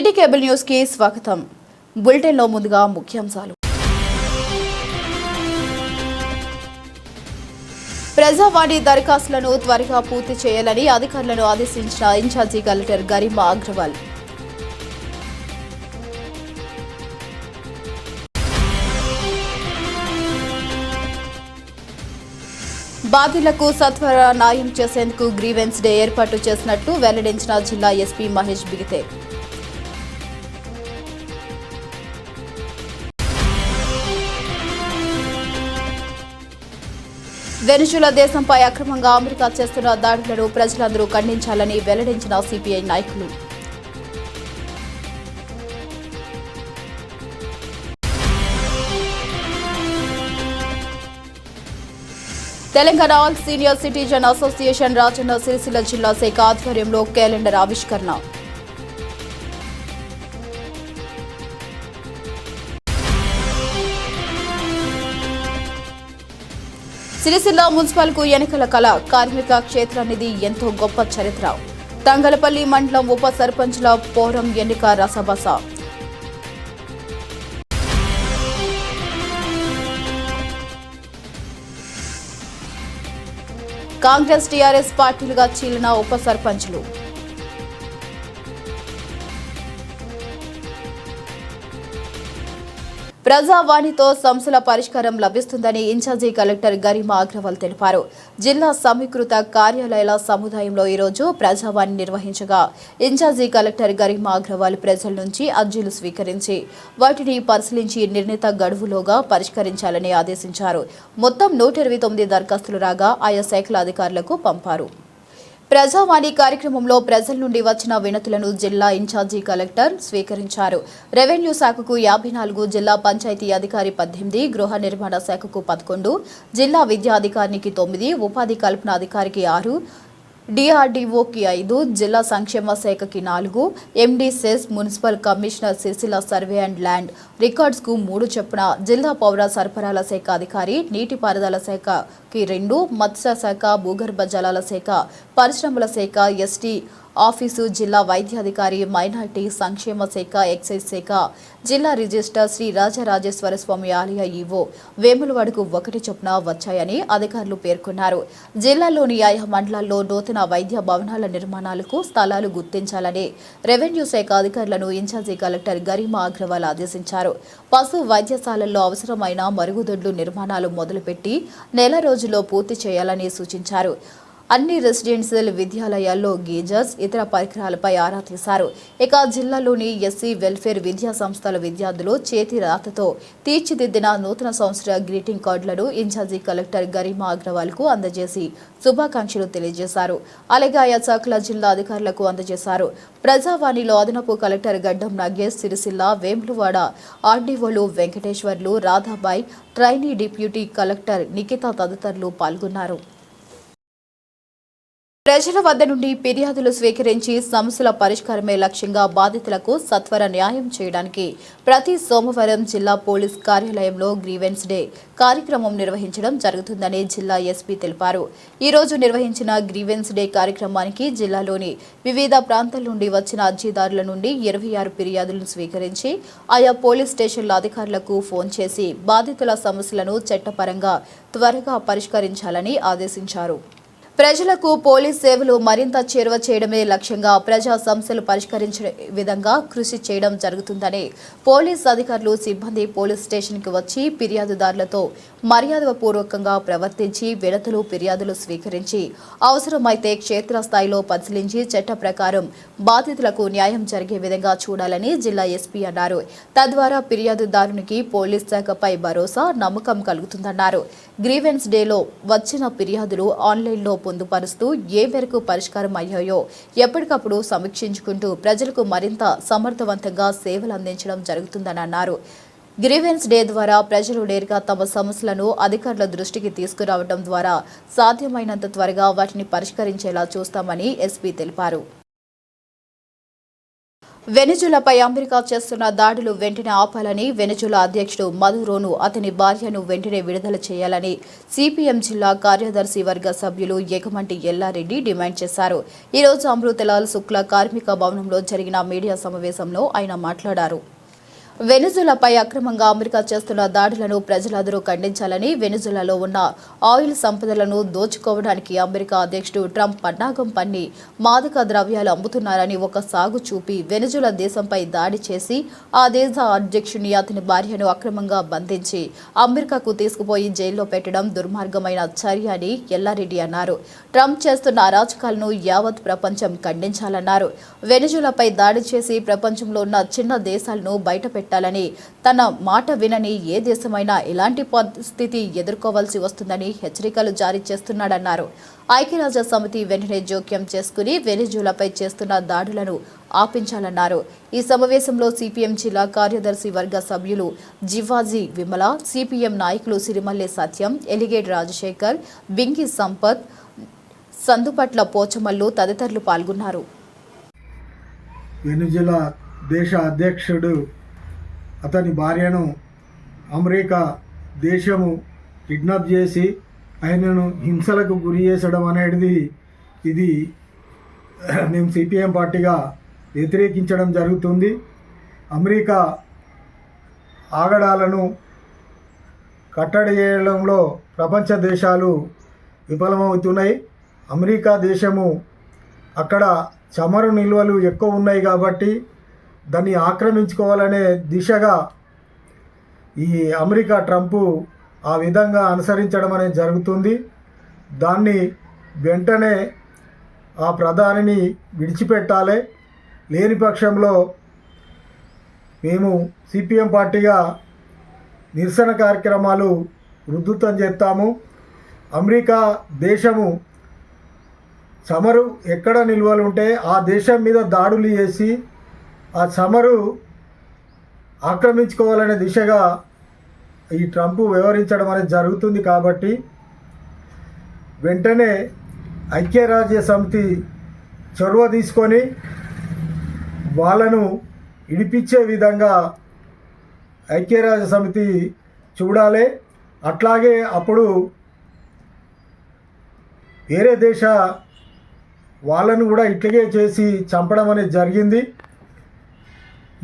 City cable news కి స్వాగతం. Bulletin లో ముందుగా ముఖ్యాంశాలు. ప్రజావాణి దరఖాస్తులను త్వరగా పూర్తి చేయాలని అధికారులను ఆదేశించిన ఇన్ఛార్జి కలెక్టర్ గరిమా అగ్రవాల్. బాధితులకు సత్వర న్యాయం చేసేందుకు గ్రీవెన్స్ డే ఏర్పాటు చేసినట్టు వెల్లడించిన జిల్లా ఎస్పీ మహేష్ బిగితే. వెనుజులా దేశంపై అక్రమంగా అమెరికా చేస్తున్న దాడులను ప్రజలందరూ ఖండించాలని వెల్లడించిన సిపిఐ నాయకులు. Telangana all senior citizen association Rajanna Sircilla జిల్లా శాఖ ఆధ్వర్యంలో క్యాలెండర్ ఆవిష్కరణ. సిరిసిల్ల మున్సిపల్కు ఎన్నికల కళ. కార్మిక క్షేత్రనిధి ఎంతో గొప్ప చరిత్ర. తంగలపల్లి మండలం ఉప సర్పంచ్ల పోరం ఎన్నిక రసబస. కాంగ్రెస్ టీఆర్ఎస్ పార్టీలుగా చీలిన ఉప సర్పంచ్లు. ప్రజావాణితో సమస్యల పరిష్కారం లభిస్తుందని ఇన్ఛార్జి కలెక్టర్ గరిమా అగ్రవాల్ తెలిపారు. జిల్లా సమీకృత కార్యాలయాల సముదాయంలో ఈరోజు ప్రజావాణి నిర్వహించగా ఇన్ఛార్జి కలెక్టర్ గరిమా అగ్రవాల్ ప్రజల నుంచి అర్జీలు స్వీకరించి వాటిని పరిశీలించి నిర్ణీత గడువులోగా పరిష్కరించాలని ఆదేశించారు. మొత్తం 129 దరఖాస్తులు రాగా ఆయా శాఖల అధికారులకు పంపారు. ప్రజావాణి కార్యక్రమంలో ప్రజల నుండి వచ్చిన వినతులను జిల్లా ఇన్ఛార్జి కలెక్టర్ స్వీకరించారు. రెవెన్యూ శాఖకు 54, జిల్లా పంచాయతీ అధికారి 18, గృహ నిర్మాణ శాఖకు 11, జిల్లా విద్యా అధికారికి 9, ఉపాధి కల్పన అధికారికి 6, డిఆర్డీఓకి 5, జిల్లా సంక్షేమ శాఖకి 4, MD cess, municipal commissioner Sircilla survey and land రికార్డ్స్కు 3 చొప్పున, జిల్లా పౌర సరఫరాల శాఖ అధికారి, నీటిపారుదల శాఖకి 2, మత్స్య శాఖ, భూగర్భ జలాల శాఖ, పరిశ్రమల శాఖ, ఎస్టీ ఆఫీసు, జిల్లా వైద్యాధికారి, మైనార్టీ సంక్షేమ శాఖ, ఎక్సైజ్ శాఖ, జిల్లా రిజిస్టర్ శ్రీ రాజరాజేశ్వర స్వామి ఆలయ ఈవో వేములవాడకు 1 చొప్పున వచ్చాయని అధికారులు పేర్కొన్నారు. జిల్లాలోని ఆయా మండలాల్లో నూతన వైద్య భవనాల నిర్మాణాలకు స్థలాలు గుర్తించాలని రెవెన్యూ శాఖ అధికారులను ఇన్ఛార్జి కలెక్టర్ గరిమా అగ్రవాల్ ఆదేశించారు. పశు వైద్యశాలల్లో అవసరమైన మరుగుదొడ్లు నిర్మాణాలు మొదలుపెట్టి నెల రోజుల్లో పూర్తి చేయాలని సూచించారు. అన్ని రెసిడెన్షియల్ విద్యాలయాల్లో గీజర్స్, ఇతర పరికరాలపై ఆరా తీశారు. ఇక జిల్లాలోని ఎస్సీ వెల్ఫేర్ విద్యా సంస్థల విద్యార్థులు చేతి రాతతో తీర్చిదిద్దిన నూతన సంవత్సర గ్రీటింగ్ కార్డులను ఇన్ఛార్జి కలెక్టర్ గరిమా అగ్రవాల్ కు అందజేసి శుభాకాంక్షలు తెలియజేశారు. అలాగే ఆయా శాఖల జిల్లా అధికారులకు అందజేశారు. ప్రజావాణిలో అదనపు కలెక్టర్ గడ్డం నాగేష్, సిరిసిల్ల, వేములవాడ ఆర్డీఓలు Venkateswarlu, Radhabai, trainee deputy collector Nikhitha తదితరులు పాల్గొన్నారు. ప్రజల వద్ద నుండి ఫిర్యాదులు స్వీకరించి సమస్యల పరిష్కారమే లక్ష్యంగా బాధితులకు సత్వర న్యాయం చేయడానికి ప్రతి సోమవారం జిల్లా పోలీస్ కార్యాలయంలో గ్రీవెన్స్ డే కార్యక్రమం నిర్వహించడం జరుగుతుందని జిల్లా ఎస్పీ తెలిపారు. ఈ రోజు నిర్వహించిన గ్రీవెన్స్ డే కార్యక్రమానికి జిల్లాలోని వివిధ ప్రాంతాల నుండి వచ్చిన అర్జీదారుల నుండి 26 ఫిర్యాదులను స్వీకరించి ఆయా పోలీస్ స్టేషన్ల అధికారులకు ఫోన్ చేసి బాధితుల సమస్యలను చట్టపరంగా త్వరగా పరిష్కరించాలని ఆదేశించారు. ప్రజలకు పోలీస్ సేవలు మరింత చేరువ చేయడమే లక్ష్యంగా ప్రజా సమస్యలు పరిష్కరించే విధంగా కృషి చేయడం జరుగుతుందని పోలీస్ అధికారులు, సిబ్బంది పోలీస్ స్టేషన్కి వచ్చి ఫిర్యాదుదారులతో మర్యాదపూర్వకంగా ప్రవర్తించి వినతులు, ఫిర్యాదులు స్వీకరించి అవసరమైతే క్షేత్రస్థాయిలో పరిశీలించి చట్ట ప్రకారం బాధితులకు న్యాయం జరిగే విధంగా చూడాలని జిల్లా ఎస్పీ అన్నారు. తద్వారా ఫిర్యాదుదారునికి పోలీస్ శాఖపై భరోసా, నమ్మకం కలుగుతుందన్నారు. గ్రీవెన్స్ డేలో వచ్చిన ఫిర్యాదులు ఆన్లైన్లో పొందుపరుస్తూ ఏ మేరకు పరిష్కారం అయ్యాయో ఎప్పటికప్పుడు సమీక్షించుకుంటూ ప్రజలకు మరింత సమర్థవంతంగా సేవలు అందించడం జరుగుతుందని అన్నారు. గ్రీవెన్స్ డే ద్వారా ప్రజలు నేరుగా తమ సమస్యలను అధికారుల దృష్టికి తీసుకురావడం ద్వారా సాధ్యమైనంత త్వరగా వాటిని పరిష్కరించేలా చూస్తామని ఎస్పీ తెలిపారు. వెనిజులాపై అమెరికా చేస్తున్న దాడులు వెంటనే ఆపాలని వెనిజులా అధ్యక్షుడు మదురోను అతని భార్యను వెంటనే విడుదల చేయాలని సిపిఎం జిల్లా కార్యదర్శి వర్గ సభ్యులు ఎగమంటి ఎల్లారెడ్డి డిమాండ్ చేశారు. ఈ రోజు అమృతలాల్ శుక్లా కార్మిక భవనంలో జరిగిన మీడియా సమావేశంలో ఆయన మాట్లాడారు. వెనిజులాపై అక్రమంగా అమెరికా చేస్తున్న దాడులను ప్రజలందరూ ఖండించాలని, వెనిజులాలో ఉన్న ఆయిల్ సంపదలను దోచుకోవడానికి అమెరికా అధ్యక్షుడు ట్రంప్ పన్నాగం పన్ని మాదక ద్రవ్యాలు అమ్ముతున్నారని ఒక సాగు చూపి వెనిజులా దేశంపై దాడి చేసి ఆ దేశ అధ్యక్షుని అతని భార్యను అక్రమంగా బంధించి అమెరికాకు తీసుకుపోయి జైల్లో పెట్టడం దుర్మార్గమైన చర్య అని ఎల్లారెడ్డి అన్నారు. ట్రంప్ చేస్తున్న అరాచకాలను యావత్ ప్రపంచం ఖండించాలన్నారు. వెనిజులాపై దాడి చేసి ప్రపంచంలో ఉన్న చిన్న దేశాలను బయటపెట్టాలని, తన మాట వినని ఏ దేశమైనా ఇలాంటి పరిస్థితి ఎదుర్కోవాల్సి వస్తుందని హెచ్చరికలు జారీ చేస్తున్నాడన్నారు. ఐక్యరాజ్య సమితి వెంటనే జోక్యం చేసుకుని వెనిజులాపై చేస్తున్న దాడులను ఆపించాలన్నారు. ఈ సమావేశంలో సిపిఎం జిల్లా కార్యదర్శి వర్గ సభ్యులు జివాజీ విమల, సిపిఎం నాయకులు సిరిమల్లె సత్యం, ఎలిగేట్ రాజశేఖర్, బింగి సంపత్, సందుపట్ల పోచమల్లు తదితరులు పాల్గొన్నారు. వెనిజులా దేశ అధ్యక్షుడు అతని భార్యను అమెరికా దేశము కిడ్నాప్ చేసి ఆయనను హింసలకు గురి చేసడం అనేది ఇది మేము సిపిఎం పార్టీగా వ్యతిరేకించడం జరుగుతుంది. అమెరికా ఆగడాలను కట్టడి చేయడంలో ప్రపంచ దేశాలు విఫలమవుతున్నాయి. అమెరికా దేశము అక్కడ చమురు నిల్వలు ఎక్కువ ఉన్నాయి కాబట్టి దాన్ని ఆక్రమించుకోవాలనే దిశగా ఈ అమెరికా ట్రంప్ ఆ విధంగా అనుసరించడం అనేది జరుగుతుంది. దాన్ని వెంటనే ఆ ప్రధానిని విడిచిపెట్టాలి. లేని పక్షంలో మేము సిపిఎం పార్టీగా నిరసన కార్యక్రమాలు ఉధృతం చేస్తాము. అమెరికా దేశము చమురు ఎక్కడ నిల్వలు ఉంటే ఆ దేశం మీద దాడులు చేసి ఆ చమురు ఆక్రమించుకోవాలనే దిశగా ఈ ట్రంప్ వ్యవహరించడం అనేది జరుగుతుంది. కాబట్టి వెంటనే ఐక్యరాజ్య సమితి చొరవ తీసుకొని వాళ్ళను ఇడిపించే విధంగా ఐక్యరాజ్య సమితి చూడాలి. అట్లాగే అప్పుడు వేరే దేశ వాళ్ళను కూడా ఇట్లాగే చేసి చంపడం అనేది జరిగింది.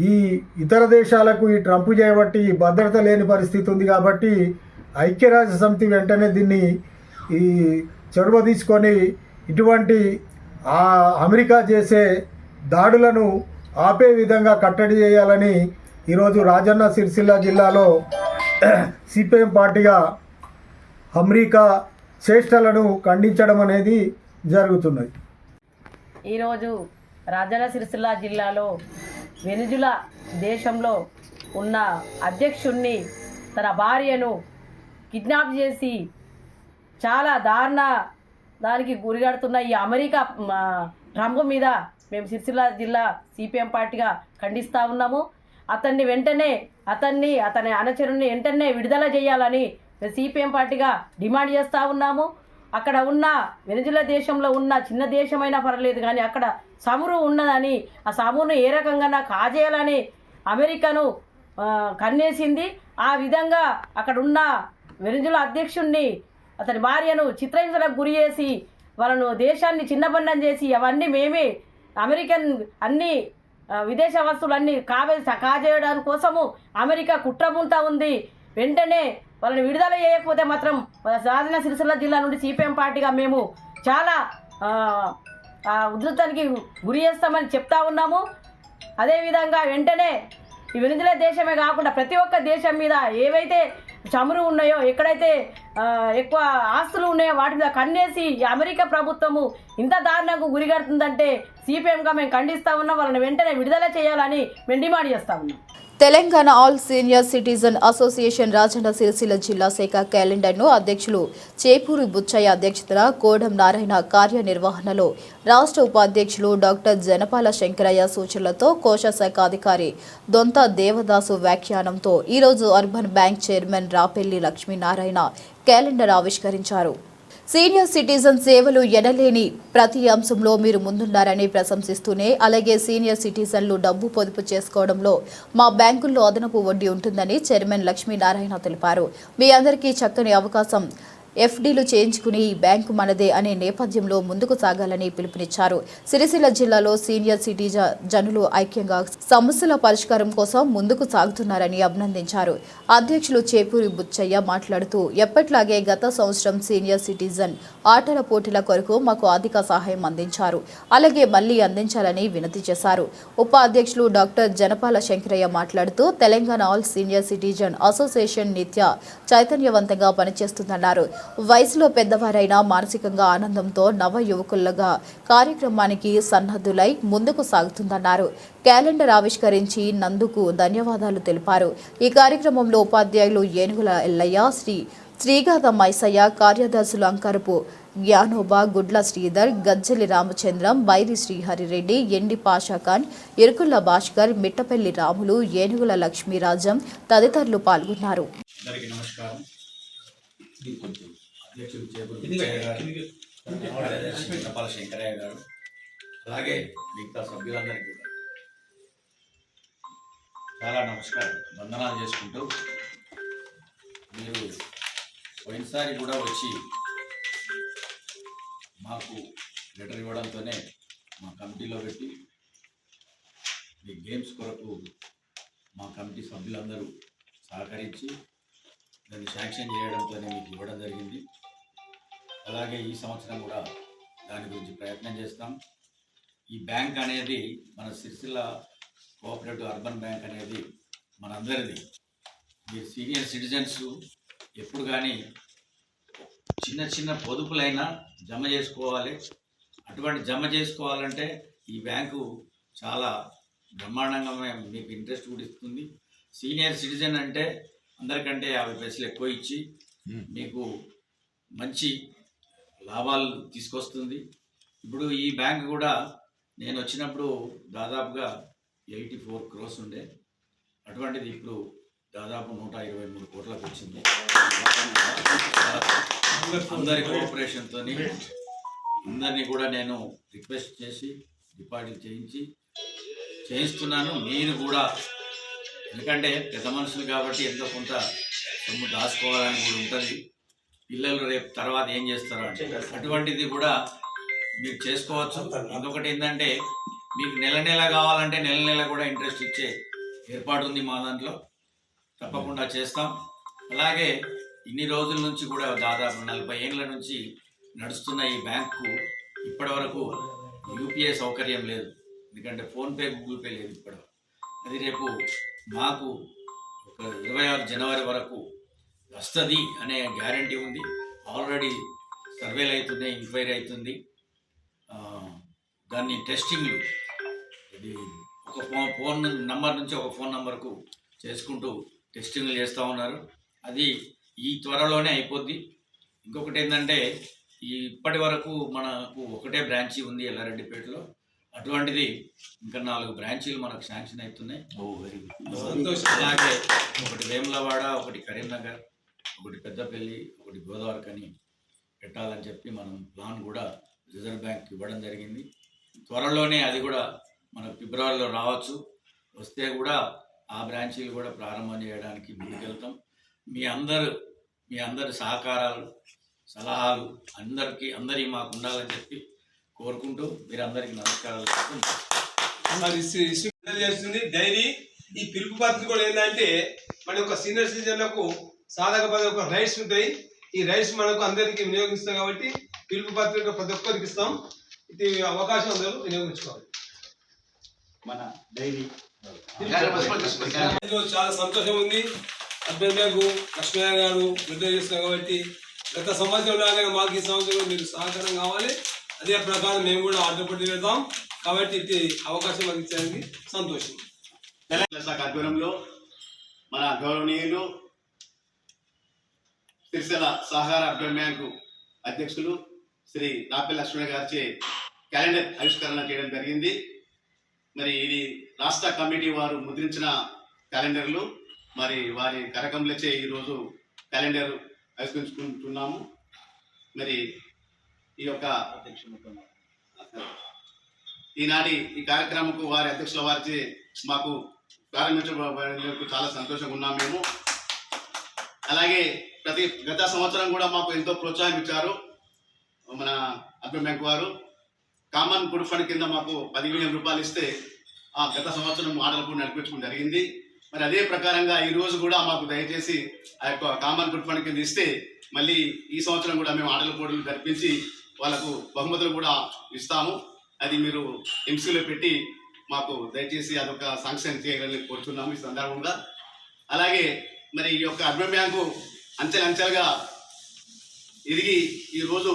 ఈ ఇతర దేశాలకు ఈ ట్రంప్ చేయబట్టి భద్రత లేని పరిస్థితి ఉంది. కాబట్టి ఐక్యరాజ్య సమితి వెంటనే దీన్ని ఈ చొరవ తీసుకొని ఇటువంటి అమెరికా చేసే దాడులను ఆపే విధంగా కట్టడి చేయాలని ఈరోజు రాజన్న సిరిసిల్ల జిల్లాలో సిపిఎం పార్టీగా అమెరికా చేష్టలను ఖండించడం అనేది జరుగుతున్నది. ఈరోజు రాజన్న సిరిసిల్ల జిల్లాలో వెనిజులా దేశంలో ఉన్న అధ్యక్షుణ్ణి తన భార్యను కిడ్నాప్ చేసి చాలా దానికి గురిగడుతున్న ఈ అమెరికా ట్రంప్ మీద మేము సిరిసిల్ల జిల్లా సిపిఎం పార్టీగా ఖండిస్తూ ఉన్నాము. అతని అనుచరుణ్ణి వెంటనే విడుదల చేయాలని సిపిఎం పార్టీగా డిమాండ్ చేస్తూ ఉన్నాము. అక్కడ ఉన్న వెనిజులా దేశంలో ఉన్న చిన్న దేశమైనా పర్లేదు కానీ అక్కడ చమురు ఉన్నదని ఆ చమురును ఏ రకంగా కాజేయాలని అమెరికాను కన్నేసింది. ఆ విధంగా అక్కడ ఉన్న వెనిజులా అధ్యక్షుణ్ణి అతని భార్యను చిత్రహింసలకు గురి చేసి వాళ్ళను దేశాన్ని చిన్నబండం చేసి అవన్నీ మేమే అమెరికన్ అన్ని విదేశ వస్తువులన్నీ కాజేయడానికి కోసము అమెరికా కుట్రబుంతా ఉంది. వెంటనే వాళ్ళని విడుదల చేయకపోతే మాత్రం రాజన్న సిరిసిల్ల జిల్లా నుండి సిపిఎం పార్టీగా మేము చాలా ఉధృతానికి గురి చేస్తామని చెప్తా ఉన్నాము. అదేవిధంగా వెంటనే ఈ వెనిజులా దేశమే కాకుండా ప్రతి ఒక్క దేశం మీద ఏవైతే చమురు ఉన్నాయో, ఎక్కడైతే ఎక్కువ ఆస్తులు ఉన్నాయో వాటి మీద కన్నేసి అమెరికా ప్రభుత్వము ఇంత దారుణంగా గురిగడుతుందంటే సిపిఎంగా మేము ఖండిస్తూ ఉన్నాం. వాళ్ళని వెంటనే విడుదల చేయాలని మేము డిమాండ్ చేస్తూ ఉన్నాం. Telangana all senior citizen association Rajanna Sircilla జిల్లా శాఖ క్యాలెండర్ను అధ్యక్షులు చేపూరి బుచ్చయ్య అధ్యక్షతన కోడం నారాయణ కార్యనిర్వహణలో రాష్ట్ర ఉపాధ్యక్షులు డాక్టర్ జనపాల శంకరయ్య సూచనలతో కోశాశాఖ అధికారి దొంత దేవదాసు వ్యాఖ్యానంతో ఈరోజు urban bank chairman Rapelli Lakshminarayana calendar ఆవిష్కరించారు. సీనియర్ సిటిజన్ సేవలు ఎనలేని ప్రతి అంశంలో మీరు ముందున్నారని ప్రశంసిస్తూనే అలాగే సీనియర్ సిటిజన్లు డబ్బు పొదుపు చేసుకోవడంలో మా బ్యాంకుల్లో అదనపు వడ్డీ ఉంటుందని చైర్మన్ లక్ష్మీనారాయణ తెలిపారు. మీ అందరికీ చక్కని అవకాశం ఎఫ్డీలు చేయించుకుని ఈ బ్యాంకు మనదే అనే నేపథ్యంలో ముందుకు సాగాలని పిలుపునిచ్చారు. సిరిసిల్ల జిల్లాలో సీనియర్ సిటిజన్లు ఐక్యంగా సమస్యల పరిష్కారం కోసం ముందుకు సాగుతున్నారని అభినందించారు. అధ్యక్షులు చేపూరి బుచ్చయ్య మాట్లాడుతూ ఎప్పట్లాగే గత సంవత్సరం సీనియర్ సిటిజన్ ఆటల పోటీల కొరకు మాకు ఆర్థిక సహాయం అందించారు. అలాగే మళ్లీ అందించాలని వినతి చేశారు. ఉపాధ్యక్షులు డాక్టర్ జనపాల శంకరయ్య మాట్లాడుతూ Telangana all senior citizen association నిత్య చైతన్యవంతంగా పనిచేస్తుందన్నారు. వయసులో పెద్దవారైనా మానసికంగా ఆనందంతో నవ యువకులుగా కార్యక్రమానికి సన్నద్ధులై ముందుకు సాగుతుందన్నారు. క్యాలెండర్ ఆవిష్కరించి నందుకు ధన్యవాదాలు తెలిపారు. ఈ కార్యక్రమంలో ఉపాధ్యాయులు ఏనుగుల ఎల్లయ్య, శ్రీగాథ మైసయ్య, కార్యదర్శులు అంకరపు జ్ఞానోబా, గుడ్ల శ్రీధర్, గజ్జలి రామచంద్రం, బైరి శ్రీహరిరెడ్డి, ఎండి పాషాఖాన్, ఇరుకుళ్ల భాస్కర్, మిట్టపల్లి రాములు, ఏనుగుల లక్ష్మీరాజం తదితరులు పాల్గొన్నారు. అధ్యక్షులు జనపాల శంకరయ్య గారు, అలాగే మిగతా సభ్యులందరికీ కూడా చాలా నమస్కారం, వందనాలు చేసుకుంటూ, మీరు పోయినసారి కూడా వచ్చి మాకు లెటర్ ఇవ్వడంతోనే మా కమిటీలో పెట్టి మీ గేమ్స్ కొరకు మా కమిటీ సభ్యులందరూ సహకరించి దాన్ని శాంక్షన్ చేయడంతోనే మీకు ఇవ్వడం జరిగింది. అలాగే ఈ సంవత్సరం కూడా దాని గురించి ప్రయత్నం చేస్తాం. ఈ బ్యాంక్ అనేది మన సిరిసిల్ల కోఆపరేటివ్ అర్బన్ బ్యాంక్ అనేది మనందరిది. మీరు సీనియర్ సిటిజన్స్ ఎప్పుడు కానీ చిన్న చిన్న పొదుపులైనా జమ చేసుకోవాలి. అటువంటి జమ చేసుకోవాలంటే ఈ బ్యాంకు చాలా బ్రహ్మాండంగా మీకు ఇంట్రెస్ట్ కూడా ఇస్తుంది. సీనియర్ సిటిజన్ అంటే అందరికంటే 50 పైసలు ఎక్కువ ఇచ్చి మీకు మంచి లాభాలు తీసుకొస్తుంది. ఇప్పుడు ఈ బ్యాంక్ కూడా నేను వచ్చినప్పుడు దాదాపుగా 84 crores ఉండే, అటువంటిది ఇప్పుడు దాదాపు 123 కోట్లకు వచ్చింది. అందరి కోఆపరేషన్తో అందరినీ కూడా నేను రిక్వెస్ట్ చేసి డిపాజిట్ చేయిస్తున్నాను. మీరు కూడా, ఎందుకంటే పెద్ద మనుషులు కాబట్టి ఎంతో కొంత సొమ్ము దాచుకోవాలని కూడా ఉంటుంది. పిల్లలు రేపు తర్వాత ఏం చేస్తారో అంటే అటువంటిది కూడా మీరు చేసుకోవచ్చు. ఇంకొకటి ఏంటంటే మీకు నెల నెల కావాలంటే నెల నెల కూడా ఇంట్రెస్ట్ ఇచ్చే ఏర్పాటు ఉంది మా దాంట్లో, తప్పకుండా చేస్తాం. అలాగే ఇన్ని రోజుల నుంచి కూడా దాదాపు 40 ఏళ్ళ నుంచి నడుస్తున్న ఈ బ్యాంకు ఇప్పటి వరకు యూపీఐ సౌకర్యం లేదు, ఎందుకంటే ఫోన్పే గూగుల్ పే లేదు ఇప్పటి. అది రేపు మాకు ఒక 26 జనవరి వరకు వస్తుంది అనే గ్యారంటీ ఉంది. ఆల్రెడీ సర్వేలు అవుతున్నాయి, ఎంక్వైరీ అవుతుంది, దాన్ని టెస్టింగ్లు, ఇది ఒక ఫోన్ నంబర్ నుంచి ఒక ఫోన్ నంబర్కు చేసుకుంటూ టెస్టింగ్లు చేస్తూ ఉన్నారు. అది ఈ త్వరలోనే అయిపోద్ది. ఇంకొకటి ఏంటంటే ఇప్పటి వరకు మనకు ఒకటే బ్రాంచీ ఉంది ఎల్లారెడ్డిపేటలో, అటువంటిది ఇంకా 4 బ్రాంచీలు మనకు శాంక్షన్ అవుతున్నాయి. అలాగే ఒకటి వేములవాడ, ఒకటి కరీంనగర్, ఒకటి పెద్దపల్లి, ఒకటి గోదావరికని పెట్టాలని చెప్పి మనం ప్లాన్ కూడా రిజర్వ్ బ్యాంక్ ఇవ్వడం జరిగింది. త్వరలోనే అది కూడా మనకు ఫిబ్రవరిలో రావచ్చు. వస్తే కూడా ఆ బ్రాంచీలు కూడా ప్రారంభం చేయడానికి ముందుకెళ్తాం. మీ అందరి సహకారాలు, సలహాలు అందరి మాకు ఉండాలని చెప్పి కోరుకుంటూ మీరందరికీ నమస్కారాలు చేస్తుంది. డైరీ ఈ పిలుపు పద్ధతి కూడా ఏంటంటే మన యొక్క సీనియర్ సిటిజన్లకు సాధక రైట్స్ ఉంటాయి. ఈ రైట్స్ మనకు అందరికీ వినియోగిస్తాం కాబట్టి పిలుపు పత్రిక ప్రతి ఒక్కరికి ఇస్తాం. ఇది అవకాశం అందరూ వినియోగించుకోవాలి. మన డైరీ చాలా సంతోషం ఉంది. అర్బన్ బ్యాంకు లక్ష్మయ్య గారు విడుదల చేస్తున్నారు కాబట్టి గత సంవత్సరం లాగానే మాకు ఈ సంవత్సరం మీరు సహకారం కావాలి. అదే ప్రకారం మేము కూడా ఆర్డర్ పట్టి వెళ్తాం కాబట్టి ఇది అవకాశం మాకు ఇచ్చేందుకు సంతోషం. తెలంగాణ శాఖ ఆధ్వర్యంలో మన గౌరవనీయులు సిరిసిల్ల సహకార అర్బన్ బ్యాంకు అధ్యక్షులు శ్రీ రాపెల్లి లక్ష్మయ్య గారిచే క్యాలెండర్ ఆవిష్కరణ చేయడం జరిగింది. మరి ఇది రాష్ట్ర కమిటీ వారు ముద్రించిన క్యాలెండర్లు, మరి వారి కరకంలచే ఈరోజు క్యాలెండర్ ఆవిష్కరించుకుంటున్నాము. మరి ఈ యొక్క ఈనాటి ఈ కార్యక్రమంకు వారి అధ్యక్షుల వారిచే మాకు ప్రారంభించడానికి చాలా సంతోషంగా ఉన్నాం మేము. అలాగే గత సంవత్సరం కూడా మాకు ఎంతో ప్రోత్సాహం ఇచ్చారు మన అర్బన్ బ్యాంక్ వారు. కామన్ గుడ్ ఫండ్ కింద మాకు 10,000 రూపాయలు ఇస్తే ఆ గత సంవత్సరం ఆటలు కూడా నడిపించడం జరిగింది. మరి అదే ప్రకారంగా ఈ రోజు కూడా మాకు దయచేసి ఆ యొక్క కామన్ గుడ్ ఫండ్ కింద ఇస్తే మళ్ళీ ఈ సంవత్సరం కూడా మేము ఆటల పోటీలు జరిపించి వాళ్ళకు బహుమతులు కూడా ఇస్తాము. అది మీరు ఎంసీలో పెట్టి మాకు దయచేసి అదొక శాంక్షన్ చేయగలని కోరుతున్నాము ఈ సందర్భంగా. అలాగే మరి ఈ యొక్క అర్బన్ బ్యాంకు అంచెలంచెలుగా ఎదిగి ఈరోజు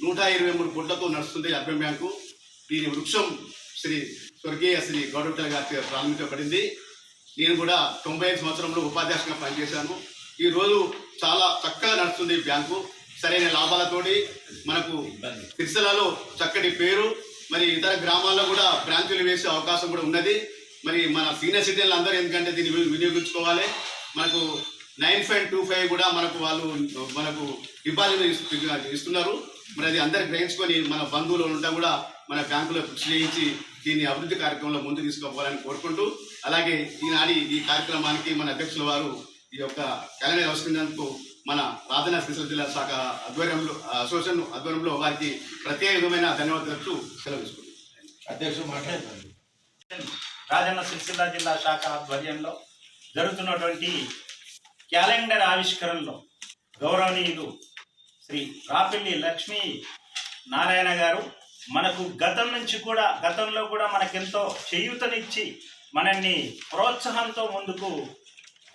123 కోట్లతో నడుస్తుంది అర్బన్ బ్యాంకు. దీని వృక్షం స్వర్గీయ శ్రీ గౌరవ గారి ప్రారంభించబడింది. నేను కూడా 95 సంవత్సరంలో ఉపాధ్యక్షునిగా పనిచేశాను. ఈరోజు చాలా చక్కగా నడుస్తుంది బ్యాంకు. సరైన లాభాలతోటి మనకు సిరిసిల్లలో చక్కటి పేరు, మరి ఇతర గ్రామాల్లో కూడా బ్రాంచులు వేసే అవకాశం కూడా ఉన్నది. మరి మన సీనియర్ సిటిజన్లు అందరూ ఎందుకంటే దీన్ని వినియోగించుకోవాలి. మనకు 9.25 కూడా మనకు డిపాజిట్ ఇస్తున్నారు. మరి అది అందరికి గ్రహించుకొని మన బంధువులు ఉంటా కూడా మన బ్యాంకులో ఫిక్స్ చేయించి దీన్ని అభివృద్ధి కార్యక్రమంలో ముందు తీసుకుపోవాలని కోరుకుంటూ, అలాగే ఈనాటి ఈ కార్యక్రమానికి మన అధ్యక్షుల వారు ఈ యొక్క క్యాలెండర్ అవసరించినందుకు మన రాజన్న సిరిసిల్ల జిల్లా శాఖ అసోసియేషన్ ఆధ్వర్యంలో వారికి ప్రత్యేక విధమైన ధన్యవాదాలు సెలవు తీసుకుంటున్నాను. అధ్యక్షుడు మాట్లాడతారు. రాజన్న సిరిసిల్ల జిల్లా శాఖ ఆధ్వర్యంలో జరుగుతున్నటువంటి క్యాలెండర్ ఆవిష్కరణలో గౌరవనీయులు శ్రీ రాపిల్లి లక్ష్మీ నారాయణ గారు మనకు గతంలో కూడా మనకెంతో చేయూతనిచ్చి మనల్ని ప్రోత్సాహంతో ముందుకు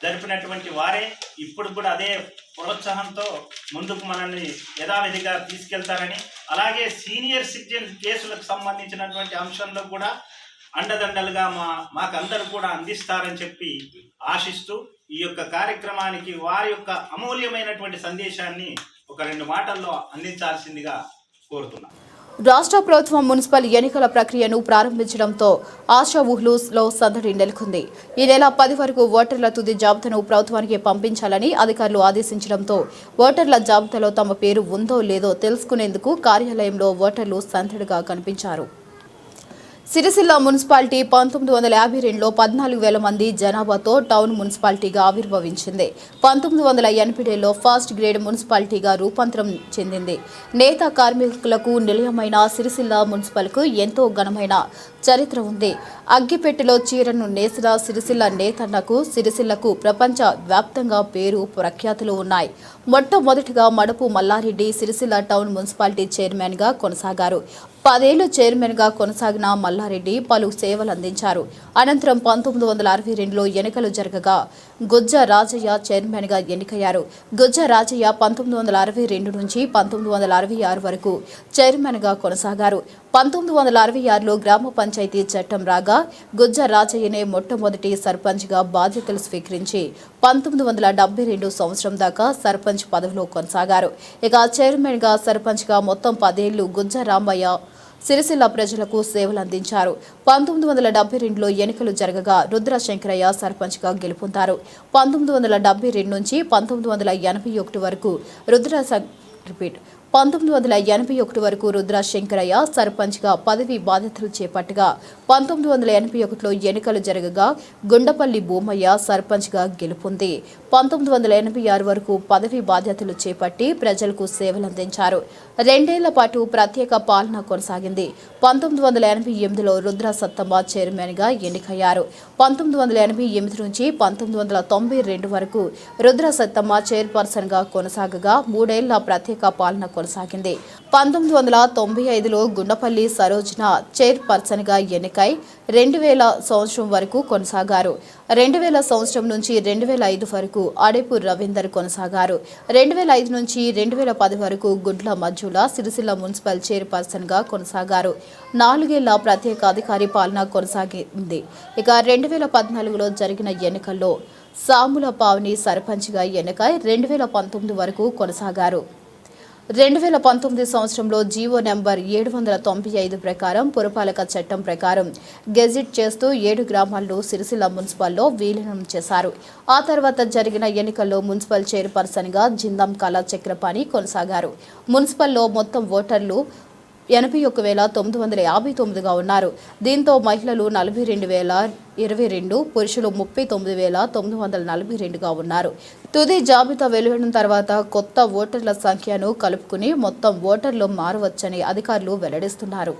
జరిపినటువంటి వారే ఇప్పుడు కూడా అదే ప్రోత్సాహంతో ముందుకు మనల్ని యథావిధిగా తీసుకెళ్తారని, అలాగే సీనియర్ సిటిజన్ కేసులకు సంబంధించినటువంటి అంశంలో కూడా అండదండలుగా మాకందరూ కూడా అందిస్తారని చెప్పి ఆశిస్తూ ఈ యొక్క కార్యక్రమానికి వారి యొక్క అమూల్యమైనటువంటి సందేశాన్ని ఒక 2 మాటల్లో అందించాల్సిందిగా కోరుతున్నాను. రాష్ట్ర ప్రభుత్వం మున్సిపల్ ఎన్నికల ప్రక్రియను ప్రారంభించడంతో ఆశా ఊహ్లూస్లో సందడి నెలకొంది. ఈ నెల 10 వరకు ఓటర్ల తుది జాబితాను ప్రభుత్వానికి పంపించాలని అధికారులు ఆదేశించడంతో ఓటర్ల జాబితాలో తమ పేరు ఉందో లేదో తెలుసుకునేందుకు కార్యాలయంలో ఓటర్లు సందడిగా కనిపించారు. సిరిసిల్ల మున్సిపాలిటీ 1952లో 14,000 మంది జనాభాతో టౌన్ మున్సిపాలిటీగా ఆవిర్భవించింది. 1987లో ఫస్ట్ గ్రేడ్ మున్సిపాలిటీగా రూపాంతరం చెందింది. నేత కార్మికులకు నిలయమైన సిరిసిల్ల మున్సిపల్కు ఎంతో ఘనమైన చరిత్ర ఉంది. అగ్గిపెట్టెలో చీరను నేసిన సిరిసిల్ల నేతన్నకు సిరిసిల్లకు ప్రపంచ వ్యాప్తంగా పేరు ప్రఖ్యాతులు ఉన్నాయి. మొట్టమొదటిగా మడపు మల్లారెడ్డి సిరిసిల్ల టౌన్ మున్సిపాలిటీ చైర్మన్గా కొనసాగారు. 10 ఏళ్లు చైర్మన్గా కొనసాగిన మల్లారెడ్డి పలు సేవలు అందించారు. అనంతరం 1962లో ఎన్నికలు జరగగా గుజ్జ రాజయ్య చైర్మన్గా ఎన్నికయ్యారు. గుజ్జ రాజయ్య 1962 నుంచి 1966 వరకు చైర్మన్గా కొనసాగారు. 1966లో గ్రామ పంచాయతీ చట్టం రాగా గుజ్జ రాజయ్యనే మొట్టమొదటి సర్పంచ్గా బాధ్యతలు స్వీకరించి 1972 సంవత్సరం దాకా సర్పంచ్ పదవిలో కొనసాగారు. ఇక చైర్మన్గా సర్పంచ్గా మొత్తం 10 ఏళ్లు గుజ్జ రామయ్య సిరిసిల్ల ప్రజలకు సేవలు అందించారు. 1972లో ఎన్నికలు జరగగా రుద్ర శంకరయ్య సర్పంచ్గా గెలుపొందారు. 1972 నుంచి 1981 వరకు 1981 వరకు రుద్ర శంకరయ్య సర్పంచ్గా పదవి బాధ్యతలు చేపట్టగా 1981లో ఎన్నికలు జరగగా గుండపల్లి భూమయ్య సర్పంచ్గా గెలుపొంది 1986 వరకు పదవి బాధ్యతలు చేపట్టి ప్రజలకు సేవలందించారు. 2 ఏళ్ల పాటు ప్రత్యేక పాలన కొనసాగింది. 1988లో రుద్ర సత్తమ్మ చైర్మన్గా ఎన్నికయ్యారు. 1988 నుంచి 1992 వరకు రుద్ర సత్తమ్మ చైర్పర్సన్గా కొనసాగగా 3 ఏళ్ల ప్రత్యేక పాలన కొనసాగింది. 1995లో గుండపల్లి సరోజన చైర్పర్సన్గా ఎన్నికై 2000 సంవత్సరం వరకు కొనసాగారు. 2000 సంవత్సరం నుంచి 2005 వరకు అడేపు రవీందర్ కొనసాగారు. 2005 నుంచి 2010 వరకు గుడ్ల మజ్జుల సిరిసిల్ల మున్సిపల్ చైర్పర్సన్గా కొనసాగారు. 4 ఏళ్ల ప్రత్యేక అధికారి పాలన కొనసాగింది. ఇక 2014లో జరిగిన ఎన్నికల్లో సాముల పావని సర్పంచ్గా ఎన్నికై 2019 వరకు కొనసాగారు. 2019 సంవత్సరంలో జీవో నెంబర్ 795 ప్రకారం పురపాలక చట్టం ప్రకారం గెజిట్ చేస్తూ 7 గ్రామాల్లో సిరిసిల్ల మున్సిపల్లో విలీనం చేశారు. ఆ తర్వాత జరిగిన ఎన్నికల్లో మున్సిపల్ చైర్పర్సన్గా జిందం కళా చక్రపాణి కొనసాగారు. మున్సిపల్లో మొత్తం ఓటర్లు 81,959గా ఉన్నారు. దీంతో మహిళలు 42,022, పురుషులు 39,942గా ఉన్నారు. తుది జాబితా వెలువడిన తర్వాత కొత్త ఓటర్ల సంఖ్యను కలుపుకుని మొత్తం ఓటర్లు మారవచ్చని అధికారులు వెల్లడిస్తున్నారు.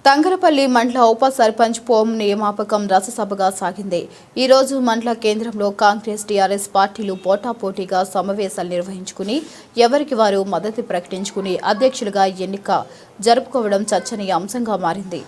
తంగరపల్లి మండల ఉప సర్పంచ్ పోం నియామకం రససభగా సాగింది. ఈ రోజు మండల కేంద్రంలో కాంగ్రెస్, టీఆర్ఎస్ పార్టీలు పోటాపోటీగా సమావేశాలు నిర్వహించుకుని ఎవరికి వారు మద్దతు ప్రకటించుకుని అధ్యక్షులుగా ఎన్నిక జరుపుకోవడం చర్చనీయ అంశంగా మారింది.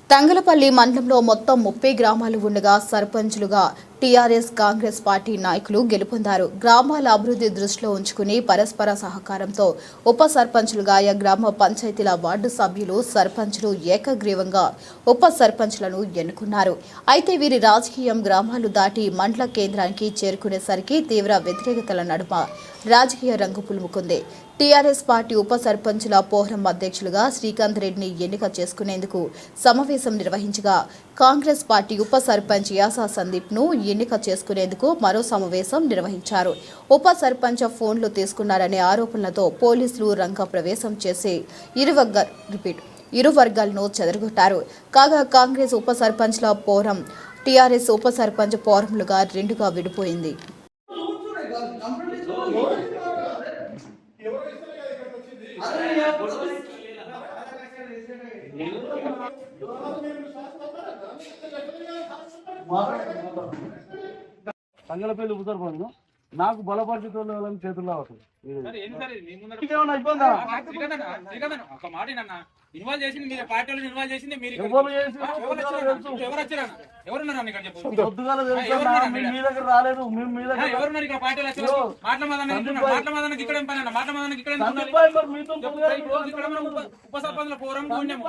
తంగలపల్లి మండలంలో మొత్తం 30 గ్రామాలు ఉండగా సర్పంచులుగా టీఆర్ఎస్, కాంగ్రెస్ పార్టీ నాయకులు గెలుపొందారు. గ్రామాల అభివృద్ధి దృష్టిలో ఉంచుకుని పరస్పర సహకారంతో ఉప సర్పంచులుగా ఆయా గ్రామ పంచాయతీల వార్డు సభ్యులు, సర్పంచులు ఏకగ్రీవంగా ఉప సర్పంచ్లను ఎన్నుకున్నారు. అయితే వీరి రాజకీయం గ్రామాలు దాటి మండల కేంద్రానికి చేరుకునేసరికి తీవ్ర వ్యతిరేకతల నడుమ రాజకీయ రంగు పులుముకుంది. టీఆర్ఎస్ పార్టీ ఉప సర్పంచుల పోహరం అధ్యక్షులుగా శ్రీకాంత్ రెడ్డిని ఎన్నిక చేసుకునేందుకు సమావేశం నిర్వహించగా, కాంగ్రెస్ పార్టీ ఉప సర్పంచ్ యాసా సందీప్ను ఎన్నిక చేసుకునేందుకు మరో సమావేశం నిర్వహించారు. ఉప సర్పంచ్ ఫోన్లు తీసుకున్నారనే ఆరోపణలతో పోలీసులు రంగ ప్రవేశం చేసి ఇరు వర్గాలను చెదరగొట్టారు. కాగా కాంగ్రెస్ ఉప సర్పంచ్ల పోరం, టీఆర్ఎస్ ఉప సర్పంచ్ పోరంలుగా 2గా విడిపోయింది. సంగలపల్లి ఉపసర్పంచ్ నాకు బలపరిచేటోళ్ళు చేతుల్లో అవుతుంది. ఒక మాట ఇన్వాల్వ్ చేసింది మీరు, పార్టీ వాళ్ళు ఇన్వాల్వ్ చేసింది మీరు. ఎవరున్నారు ఇక్కడ చెప్పు. మీ దగ్గర రాలేదు. ఎవరున్నారు ఇక్కడ పార్టీ వచ్చారు? మాట్లాడడానికి ఇక్కడ ఏం పని అన్న? మాట్లాడడానికి ఇక్కడ ఉప సర్పంచుల ఫోరం చెప్పు.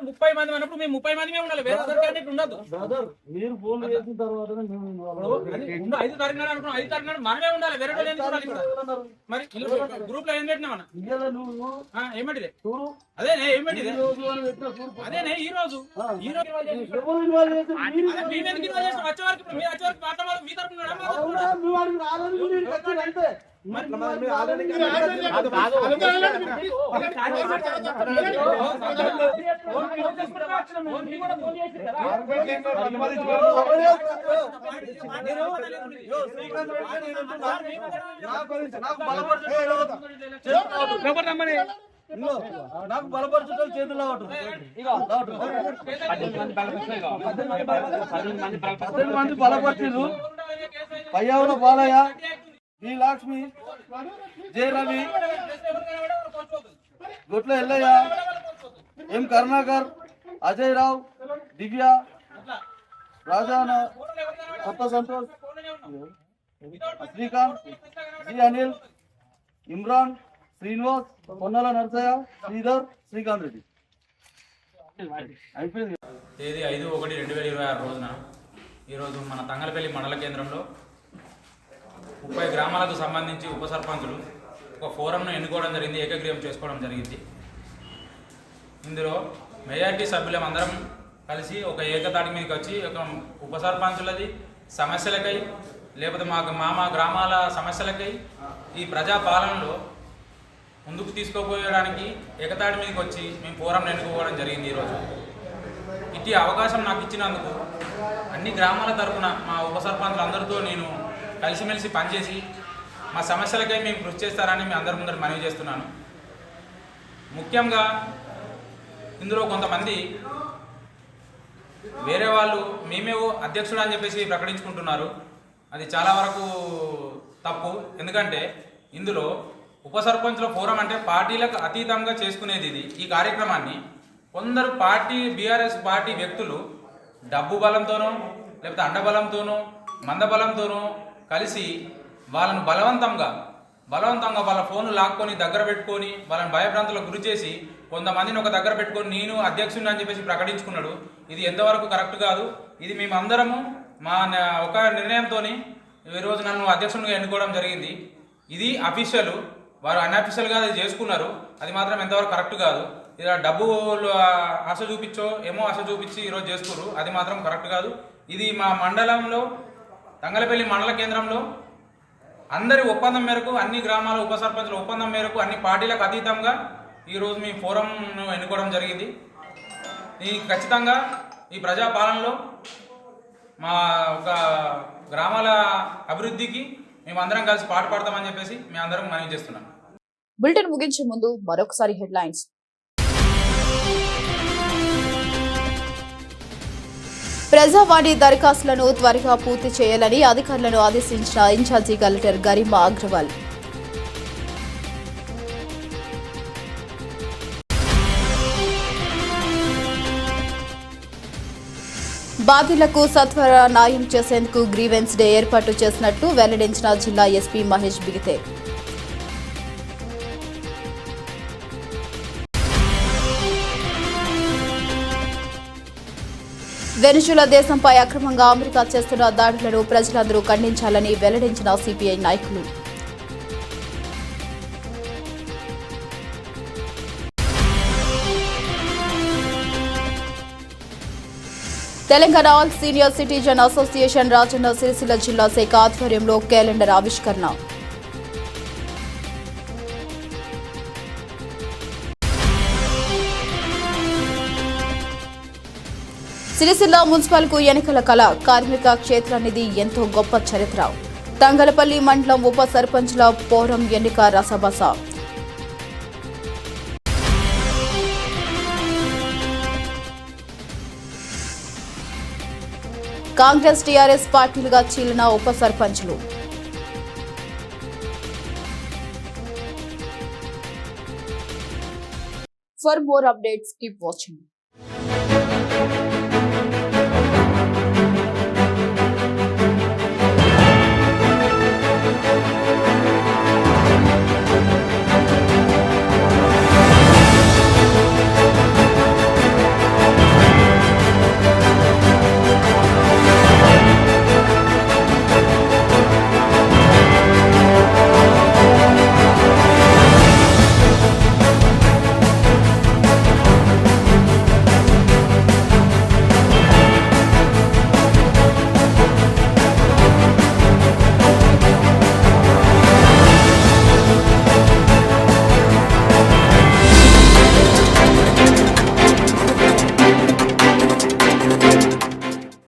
30 మంది అన్నప్పుడు మేము 30 మంది ఉండాలి. వేరే ఉండదు. మీరు ఫోన్ చేసిన తర్వాత 5 తారీఖు అనుకున్నాం. 5 తారీఖు మనమే ఉండాలి. వేరే మరి గ్రూప్ లో ఏం పెట్టినా ఏమంటిది? అదేనే ఏమంటిది? అదేనే ఈ రోజు వచ్చే వరకు మాట్లాడాలి. మీ తరఫున నాకు బలపరచడం చేతుల్లో 18 మంది బలపరిచారు. పయ్యావుల బాలయ్య, డి లక్ష్మి, జే రవి, గొట్ల ఎల్లయ్య, ఎం కరుణాకర్, అజయ్ రావు, దివ్య, రాజాన, కొత్త సంతోష్, శ్రీకాంత్, జి అనిల్, ఇమ్రాన్, శ్రీనివాస్, పొన్నాల నరసయ్య, శ్రీధర్, శ్రీకాంత్ రెడ్డి. అయిపోయింది. తేదీ 5/1/2026 రోజున ఈరోజు మన తంగలపల్లి మండల కేంద్రంలో 30 గ్రామాలకు సంబంధించి ఉప సర్పంచులు ఒక ఫోరంను ఎన్నుకోవడం జరిగింది. ఏకగ్రీవం చేసుకోవడం జరిగింది. ఇందులో మెజారిటీ సభ్యులం అందరం కలిసి ఒక ఏకతాటి మీదకి వచ్చి ఒక ఉప సర్పంచులది సమస్యలకై లేకపోతే మా గ్రామాల సమస్యలకై ఈ ప్రజాపాలనలో ముందుకు తీసుకోపోయడానికి ఏకతాటి మీదకి వచ్చి మేము ఫోరం ఎన్నుకోవడం జరిగింది. ఈరోజు ఇట్టి అవకాశం నాకు ఇచ్చినందుకు అన్ని గ్రామాల తరపున మా ఉప సర్పంచులందరితో నేను కలిసిమెలిసి పనిచేసి మా సమస్యలకై మేము కృషి చేస్తారని మీ అందరి ముందర మనవి చేస్తున్నాను. ముఖ్యంగా ఇందులో కొంతమంది వేరే వాళ్ళు మేమే అధ్యక్షుడు అని చెప్పేసి ప్రకటించుకుంటున్నారు. అది చాలా వరకు తప్పు. ఎందుకంటే ఇందులో ఉప సర్పంచుల ఫోరం అంటే పార్టీలకు అతీతంగా చేసుకునేది ఇది. ఈ కార్యక్రమాన్ని కొందరు బీఆర్ఎస్ పార్టీ వ్యక్తులు డబ్బు బలంతోనో లేకపోతే అండబలంతోనో మందబలంతోనో కలిసి వాళ్ళను బలవంతంగా వాళ్ళ ఫోన్లు లాక్కొని దగ్గర పెట్టుకొని వాళ్ళని భయభ్రాంతులకు గురి చేసి కొంతమందిని ఒక దగ్గర పెట్టుకొని నేను అధ్యక్షుడిని అని చెప్పేసి ప్రకటించుకున్నాడు. ఇది ఎంతవరకు కరెక్ట్ కాదు. ఇది మేమందరము మా ఒక నిర్ణయంతో ఈరోజు నన్ను అధ్యక్షునిగా ఎన్నుకోవడం జరిగింది. ఇది అఫీషియల్, వారు అన్అఫీషియల్గా అది చేసుకున్నారు. అది మాత్రం ఎంతవరకు కరెక్ట్ కాదు. ఇలా డబ్బు ఆశ చూపించో ఏమో ఆశ చూపించి ఈరోజు చేసుకున్నారు. అది మాత్రం కరెక్ట్ కాదు. ఇది మా మండలంలో తంగలపల్లి మండల కేంద్రంలో అందరి ఒప్పందం మేరకు అన్ని గ్రామాల ఉప సర్పంచుల ఒప్పందం మేరకు అన్ని పార్టీలకు అతీతంగా ఈరోజు మీ ఫోరంను ఎన్నుకోవడం జరిగింది. ఈ ఖచ్చితంగా ఈ ప్రజాపాలనలో మా ఒక గ్రామాల అభివృద్ధికి మేమందరం కలిసి పాటుపడతామని చెప్పేసి మేము అందరం మనవి చేస్తున్నాం. బులెటిన్ ముగించే ముందు మరొకసారి హెడ్లైన్స్. ప్రజావాణి దరఖాస్తులను త్వరగా పూర్తి చేయాలని అధికారులను ఆదేశించిన ఇన్ఛార్జి కలెక్టర్ గరిమా అగ్రవాల్. బాధితులకు సత్వర న్యాయం చేసేందుకు గ్రీవెన్స్ డే ఏర్పాటు చేసినట్టు వెల్లడించిన జిల్లా ఎస్పీ మహేష్ బిగితే. వెనిజులా దేశంపై అక్రమంగా అమెరికా చేస్తున్న దాడులను ప్రజలందరూ ఖండించాలని వెల్లడించిన సిపిఐ నాయకులు. Telangana all senior citizen association Rajanna Sircilla జిల్లా శాఖ ఆధ్వర్యంలో క్యాలెండర్ ఆవిష్కరణ. సిరిసిల్ల మున్సిపల్కు ఎన్నికల కళ. కార్మిక క్షేత్రనిధి ఎంతో గొప్ప చరిత్ర. తంగలపల్లి మండలం ఉప సర్పంచ్ల ఫోరం ఎన్నిక రసబస. కాంగ్రెస్ టీఆర్ఎస్ పార్టీలుగా చీలిన ఉప సర్పంచ్లు. For more updates, keep watching.